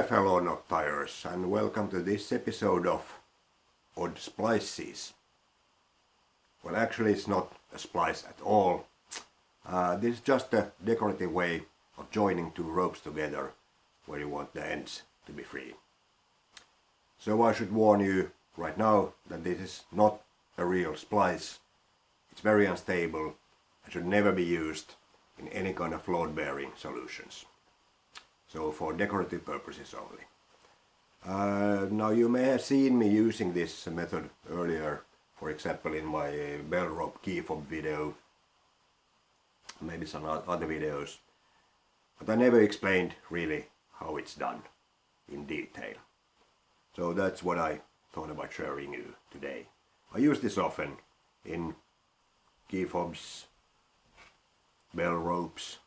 fellow knot tiers, and welcome to this episode of Odd Splices. Well, actually it's not a splice at all. This is just a decorative way of joining two ropes together where you want the ends to be free. So I should warn you right now that this is not a real splice. It's very unstable and should never be used in any kind of load-bearing solutions. So for decorative purposes only. Now you may have seen me using this method earlier, for example in my bell rope key fob video, maybe some other videos, but I never explained really how it's done in detail. So that's what I thought about sharing you today. I use this often in key fobs, bell ropes,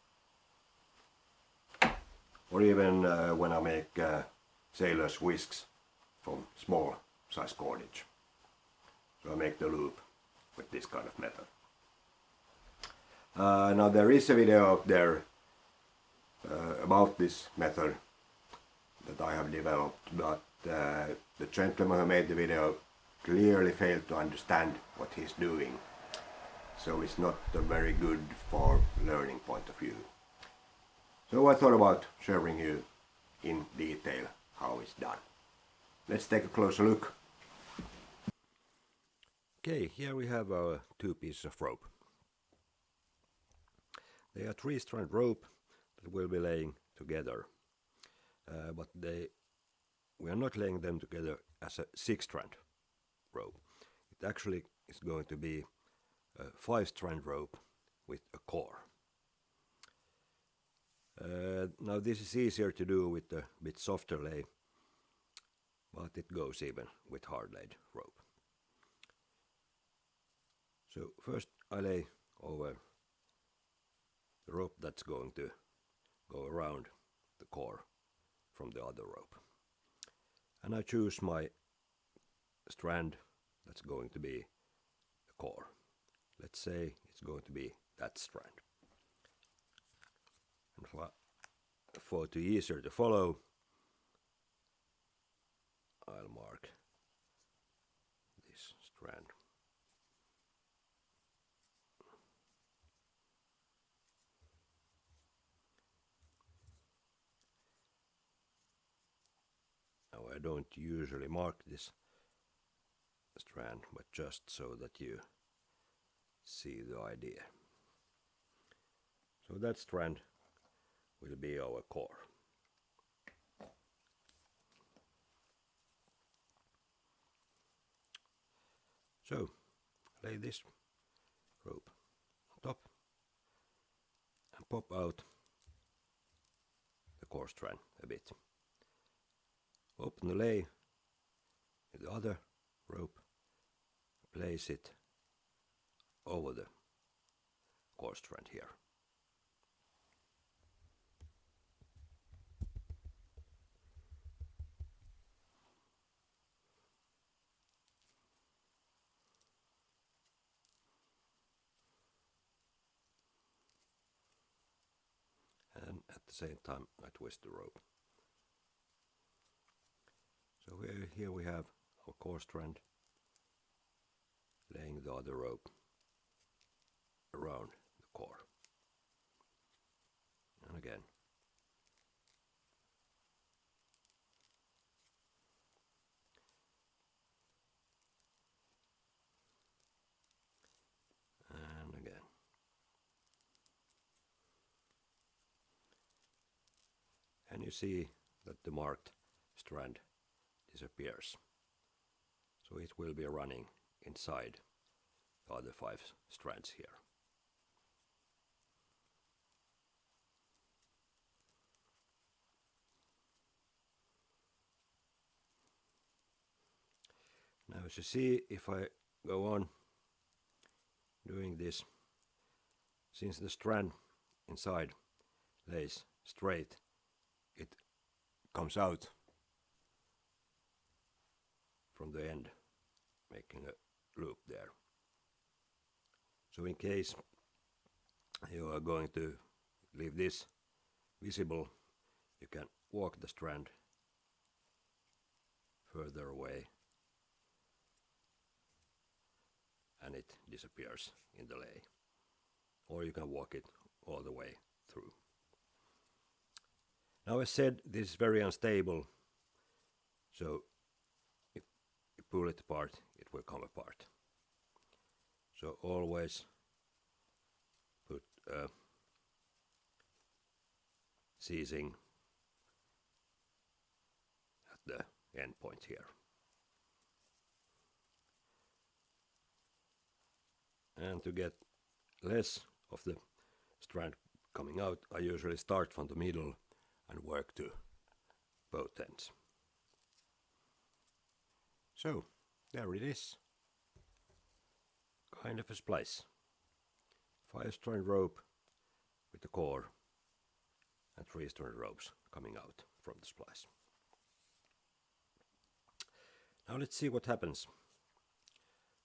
or even when I make sailor's whisks from small size cordage. So I make the loop with this kind of method. Now there is a video out there about this method that I have developed, but the gentleman who made the video clearly failed to understand what he's doing. So it's not very good for learning point of view. So I thought about sharing you in detail how it's done. Let's take a closer look. Okay, here we have our two pieces of rope. They are 3-strand rope that we'll be laying together. But we are not laying them together as a 6-strand rope. It actually is going to be a 5-strand rope with a core. Now this is easier to do with a bit softer lay, but it goes even with hard laid rope. So first I lay over the rope that's going to go around the core from the other rope. And I choose my strand that's going to be the core. Let's say it's going to be that strand. And for it to be easier to follow, I'll mark this strand. Now I don't usually mark this strand, but just so that you see the idea. So that strand will be our core. So lay this rope on top and pop out the core strand a bit. Open the lay with the other rope, place it over the core strand here. And at the same time I twist the rope. So here we have our core strand, laying the other rope around the core. And again. And again. And you see that the marked strand disappears. So it will be running inside the other 5 strands here. Now as you see, if I go on doing this, since the strand inside lays straight, it comes out from the end, making a loop there. So in case you are going to leave this visible, you can walk the strand further away, and it disappears in the lay. Or you can walk it all the way through. Now, as said, this is very unstable, so if you pull it apart, it will come apart. So always put a seizing at the end point here. And to get less of the strand coming out, I usually start from the middle and work to both ends. So, there it is. Kind of a splice. 5-strand rope with the core and 3-strand ropes coming out from the splice. Now let's see what happens.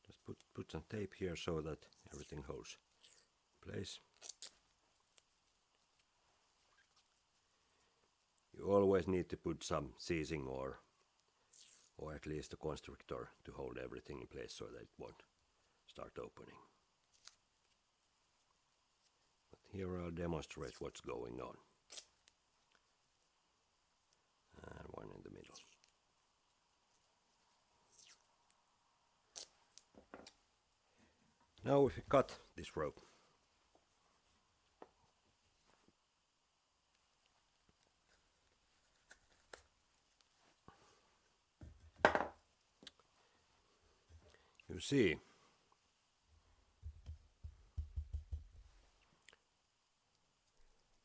Just put some tape here so that everything holds in place. You always need to put some seizing or at least a constrictor to hold everything in place so that it won't start opening. But here I'll demonstrate what's going on. And one in the middle. Now if we cut this rope, you see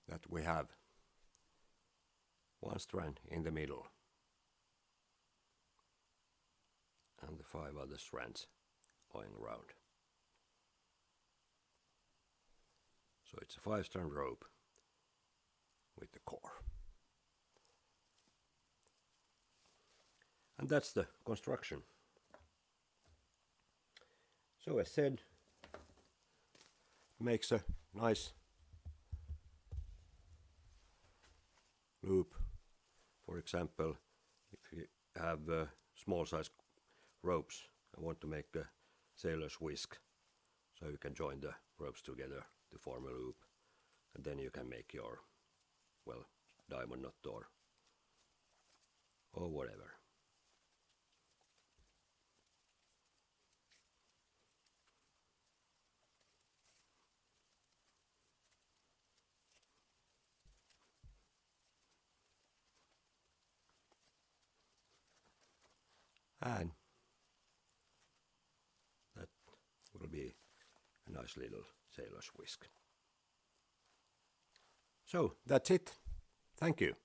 that we have one strand in the middle and the 5 other strands going around. So it's a 5-strand rope with the core. And that's the construction. So as said, makes a nice loop. For example, if you have small size ropes and want to make a sailor's whisk, so you can join the ropes together to form a loop, and then you can make your, well, diamond knot or whatever. And that will be a nice little sailor's whisk. So that's it. Thank you.